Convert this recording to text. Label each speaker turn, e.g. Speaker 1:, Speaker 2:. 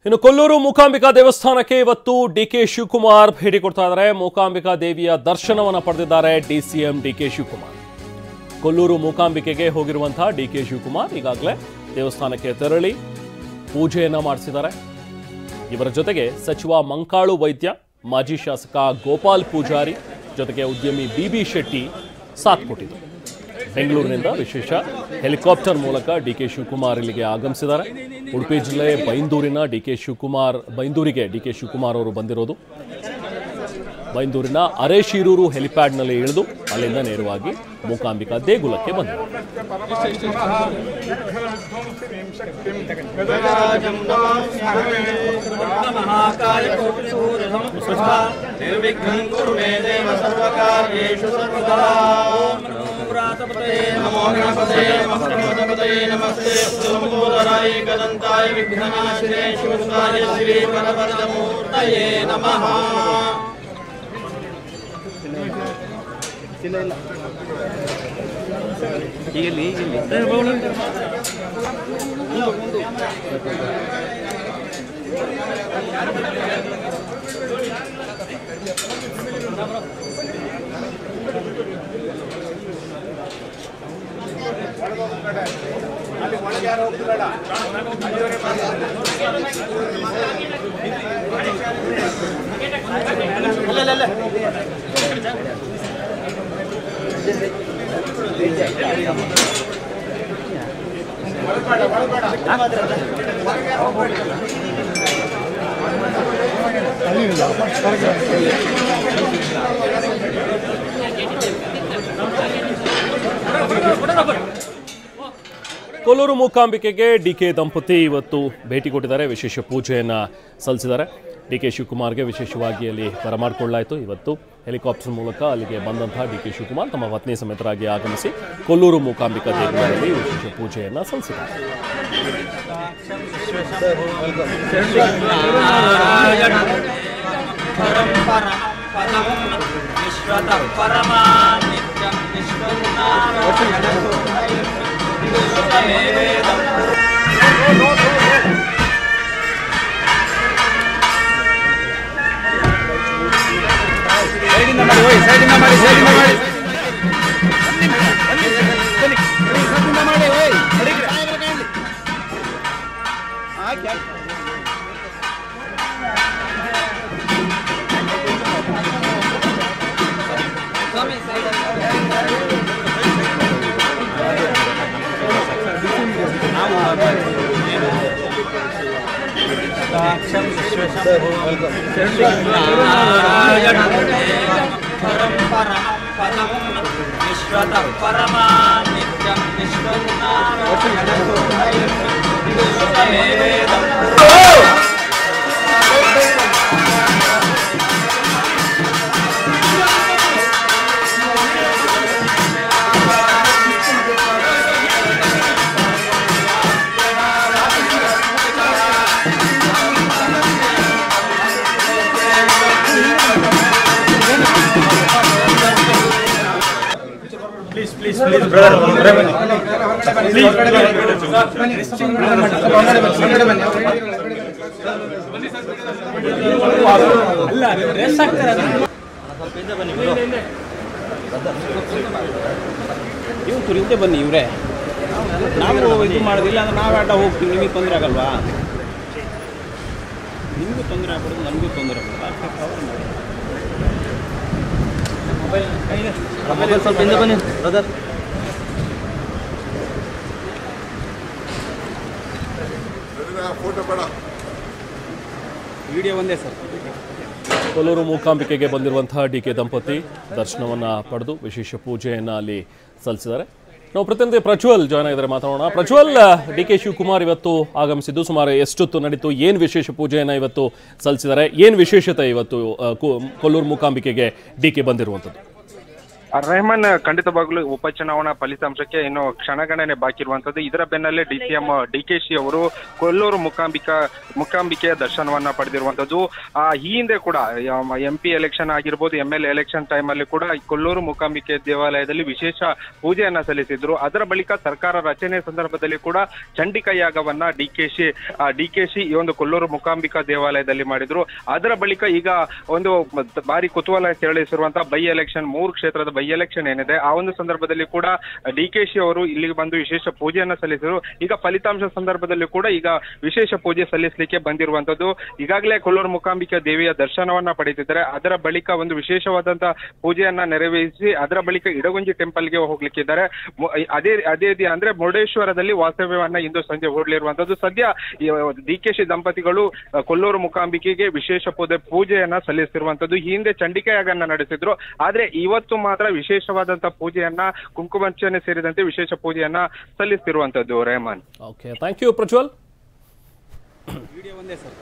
Speaker 1: ಇನ್ನು ಕೊಲ್ಲೂರು ಮೂಕಾಂಬಿಕಾ ದೇವಸ್ಥಾನಕ್ಕೆ ಇವತ್ತು ಡಿಕೆ ಶಿವಕುಮಾರ್ ಭೇಟಿ ಕೊಡ್ತಾ ಇದ್ದಾರೆ. ಮೂಕಾಂಬಿಕಾ ದೇವಿಯ ದರ್ಶನವನ್ನು ಪಡೆದಿದ್ದಾರೆ ಡಿಸಿಎಂ ಡಿಕೆ ಶಿವಕುಮಾರ್. ಕೊಲ್ಲೂರು ಮೂಕಾಂಬಿಕೆಗೆ ಹೋಗಿರುವಂತಹ ಡಿಕೆ ಶಿವಕುಮಾರ್ ಈಗಾಗಲೇ ದೇವಸ್ಥಾನಕ್ಕೆ ತೆರಳಿ ಪೂಜೆಯನ್ನ ಮಾಡಿಸಿದ್ದಾರೆ. ಇವರ ಜೊತೆಗೆ ಸಚಿವ ಮಂಕಾಳು ವೈದ್ಯ, ಮಾಜಿ ಶಾಸಕ ಗೋಪಾಲ್ ಪೂಜಾರಿ ಜೊತೆಗೆ ಉದ್ಯಮಿ ಬಿಬಿ ಶೆಟ್ಟಿ ಸಾಥ್ ಕೊಟ್ಟಿದ್ದರು. ಬೆಂಗಳೂರಿನಿಂದ ವಿಶೇಷ ಹೆಲಿಕಾಪ್ಟರ್ ಮೂಲಕ ಡಿಕೆ ಶಿವಕುಮಾರ್ ಇಲ್ಲಿಗೆ ಆಗಮಿಸಿದ್ದಾರೆ. ಉಡುಪಿ ಜಿಲ್ಲೆ ಬೈಂದೂರಿಗೆ ಡಿಕೆ ಶಿವಕುಮಾರ್ ಅವರು ಬಂದಿರೋದು. ಬೈಂದೂರಿನ ಅರೇಶೀರೂರು ಹೆಲಿಪ್ಯಾಡ್ನಲ್ಲಿ ಇಳಿದು ಅಲ್ಲಿಂದ ನೇರವಾಗಿ ಮೂಕಾಂಬಿಕಾ ದೇಗುಲಕ್ಕೆ ಬಂದರು.
Speaker 2: नमो गणपते नमस्ते लंबोदराय गदंताय विघ्ननाशिने शिवसाय श्री वरवरदमूर्तये नमः.
Speaker 1: ಕೊಲ್ಲೂರು ಮೂಕಾಂಬಿಕೆಗೆ ಡಿಕೆ ದಂಪತಿ ಇವತ್ತು ಭೇಟಿ ಕೊಟ್ಟಿದ್ದಾರೆ. ವಿಶೇಷ ಪೂಜೆಯನ್ನು ಸಲ್ಲಿಸಿದ್ದಾರೆ. ಡಿಕೆ ಶಿವಕುಮಾರ್ಗೆ ವಿಶೇಷವಾಗಿ ಅಲ್ಲಿ ಬರಮಾಡಿಕೊಳ್ಳಲಾಯಿತು. ಇವತ್ತು ಹೆಲಿಕಾಪ್ಟರ್ ಮೂಲಕ ಅಲ್ಲಿಗೆ ಬಂದಂತಹ ಡಿಕೆ ಶಿವಕುಮಾರ್ ತಮ್ಮ ಪತ್ನಿ ಸಮೇತರಾಗಿ ಆಗಮಿಸಿ ಕೊಲ್ಲೂರು ಮೂಕಾಂಬಿಕಾ ದೇಗುಲದಲ್ಲಿ ವಿಶೇಷ ಪೂಜೆಯನ್ನು ಸಲ್ಲಿಸಿದ್ದಾರೆ.
Speaker 2: Please, brother. Please.
Speaker 3: ಹಿಂದೆ ಬನ್ನಿ ಇವರೇ. ನಾವು ಇದು ಮಾಡೋದಿಲ್ಲ ಅಂದ್ರೆ ನಾವು ಆಟ ಹೋಗ್ತೀವಿ. ನಿಮಗೆ ತೊಂದರೆ ಆಗಲ್ವಾ? ನಿಮಗೂ ತೊಂದರೆ ಆಗ್ಬಿಡೋದು, ನಮಗೂ ತೊಂದರೆ ಆಗ್ಬಿಡೋದು. ಮೊಬೈಲ್ ಸ್ವಲ್ಪ ಹಿಂದೆ ಬನ್ನಿ ಬ್ರದರ್. ವಿಡಿಯೋ ಒಂದೇ ಸರ್.
Speaker 1: ಕೊಲ್ಲೂರು ಮೂಕಾಂಬಿಕೆಗೆ ಬಂದಿರುವಂತಹ ಡಿಕೆ ದಂಪತಿ ದರ್ಶನವನ್ನು ಪಡೆದು ವಿಶೇಷ ಪೂಜೆಯನ್ನು ಅಲ್ಲಿ ಸಲ್ಲಿಸಿದ್ದಾರೆ. ನಾವು ಪ್ರತಿನಿಧಿ ಪ್ರಜ್ವಲ್ ಜಾಯ್ನ್ ಆಗಿದ್ದಾರೆ, ಮಾತಾಡೋಣ. ಪ್ರಜ್ವಲ್, ಡಿಕೆ ಶಿವಕುಮಾರ್ ಇವತ್ತು ಆಗಮಿಸಿದ್ದು ಸುಮಾರು ಎಷ್ಟೊತ್ತು ನಡೀತು? ಏನು ವಿಶೇಷ ಪೂಜೆಯನ್ನು ಇವತ್ತು ಸಲ್ಲಿಸಿದ್ದಾರೆ? ಏನು ವಿಶೇಷತೆ ಇವತ್ತು ಕೊಲ್ಲೂರು ಮೂಕಾಂಬಿಕೆಗೆ ಡಿಕೆ ಬಂದಿರುವಂಥದ್ದು?
Speaker 4: ರೆಹಮಾನ್ ಖಂಡಿತವಾಗ್ಲೂ ಉಪಚುನಾವಣಾ ಫಲಿತಾಂಶಕ್ಕೆ ಇನ್ನು ಕ್ಷಣಗಣನೆ ಬಾಕಿ ಇರುವಂತದ್ದು. ಇದರ ಬೆನ್ನಲ್ಲೇ DCM DKC ಅವರು ಕೊಲ್ಲೂರು ಮೂಕಾಂಬಿಕೆಯ ದರ್ಶನವನ್ನ ಪಡೆದಿರುವಂತದ್ದು. ಈ ಹಿಂದೆ ಕೂಡ MP ಎಲೆಕ್ಷನ್ ಆಗಿರ್ಬೋದು, MLA ಎಲೆಕ್ಷನ್ ಟೈಮ್ ಅಲ್ಲಿ ಕೂಡ ಕೊಲ್ಲೂರು ಮೂಕಾಂಬಿಕೆ ದೇವಾಲಯದಲ್ಲಿ ವಿಶೇಷ ಪೂಜೆಯನ್ನ ಸಲ್ಲಿಸಿದ್ರು. ಅದರ ಬಳಿಕ ಸರ್ಕಾರ ರಚನೆ ಸಂದರ್ಭದಲ್ಲಿ ಕೂಡ ಚಂಡಿಕಾ ಯಾಗವನ್ನ DKC ಈ ಒಂದು ಕೊಲ್ಲೂರು ಮೂಕಾಂಬಿಕಾ ದೇವಾಲಯದಲ್ಲಿ ಮಾಡಿದ್ರು. ಅದರ ಬಳಿಕ ಈಗ ಒಂದು ಬಾರಿ ಕುತೂಹಲ ಕೆರಳಿಸಿರುವಂತಹ ಬೈ ಎಲೆಕ್ಷನ್ 3 ಕ್ಷೇತ್ರದ ಬೈ ಎಲೆಕ್ಷನ್ ಏನಿದೆ, ಆ ಒಂದು ಸಂದರ್ಭದಲ್ಲಿ ಕೂಡ DKC ಅವರು ಇಲ್ಲಿಗೆ ಬಂದು ವಿಶೇಷ ಪೂಜೆಯನ್ನ ಸಲ್ಲಿಸಿದ್ರು. ಈಗ ಫಲಿತಾಂಶ ಸಂದರ್ಭದಲ್ಲಿ ಕೂಡ ಈಗ ವಿಶೇಷ ಪೂಜೆ ಸಲ್ಲಿಸಲಿಕ್ಕೆ ಬಂದಿರುವಂತದ್ದು. ಈಗಾಗಲೇ ಕೊಲ್ಲೂರು ಮೂಕಾಂಬಿಕಾ ದೇವಿಯ ದರ್ಶನವನ್ನ ಪಡೆದಿದ್ದಾರೆ. ಅದರ ಬಳಿಕ ಒಂದು ವಿಶೇಷವಾದಂತಹ ಪೂಜೆಯನ್ನ ನೆರವೇರಿಸಿ ಅದರ ಬಳಿಕ ಇಡಗುಂಜಿ ಟೆಂಪಲ್ಗೆ ಹೋಗ್ಲಿಕ್ಕಿದ್ದಾರೆ. ಅದೇ ಅಂದ್ರೆ ಮುರುಡೇಶ್ವರದಲ್ಲಿ ವಾಸ್ತವ್ಯವನ್ನ ಇಂದು ಸಂಜೆ ಹೂಡಲಿರುವಂತದ್ದು. ಸದ್ಯ DKC ದಂಪತಿಗಳು ಕೊಲ್ಲೂರು ಮೂಕಾಂಬಿಕೆಗೆ ವಿಶೇಷ ಪೂಜೆಯನ್ನ ಸಲ್ಲಿಸಿರುವಂತದ್ದು. ಈ ಹಿಂದೆ ಚಂಡಿಕಾ ಯಾಗನ್ನ ನಡೆಸಿದ್ರು. ಆದ್ರೆ ಇವತ್ತು ಮಾತ್ರ ವಿಶೇಷವಾದಂತಹ ಪೂಜೆಯನ್ನ ಕುಂಕುಮಾರ್ಚನೆ ಸೇರಿದಂತೆ ವಿಶೇಷ ಪೂಜೆಯನ್ನ ಸಲ್ಲಿಸ್ತಿರುವಂತದ್ದು. Rehman.
Speaker 1: Okay, thank you Prajwal.
Speaker 3: Video ಒಂದೇ ಸರ್.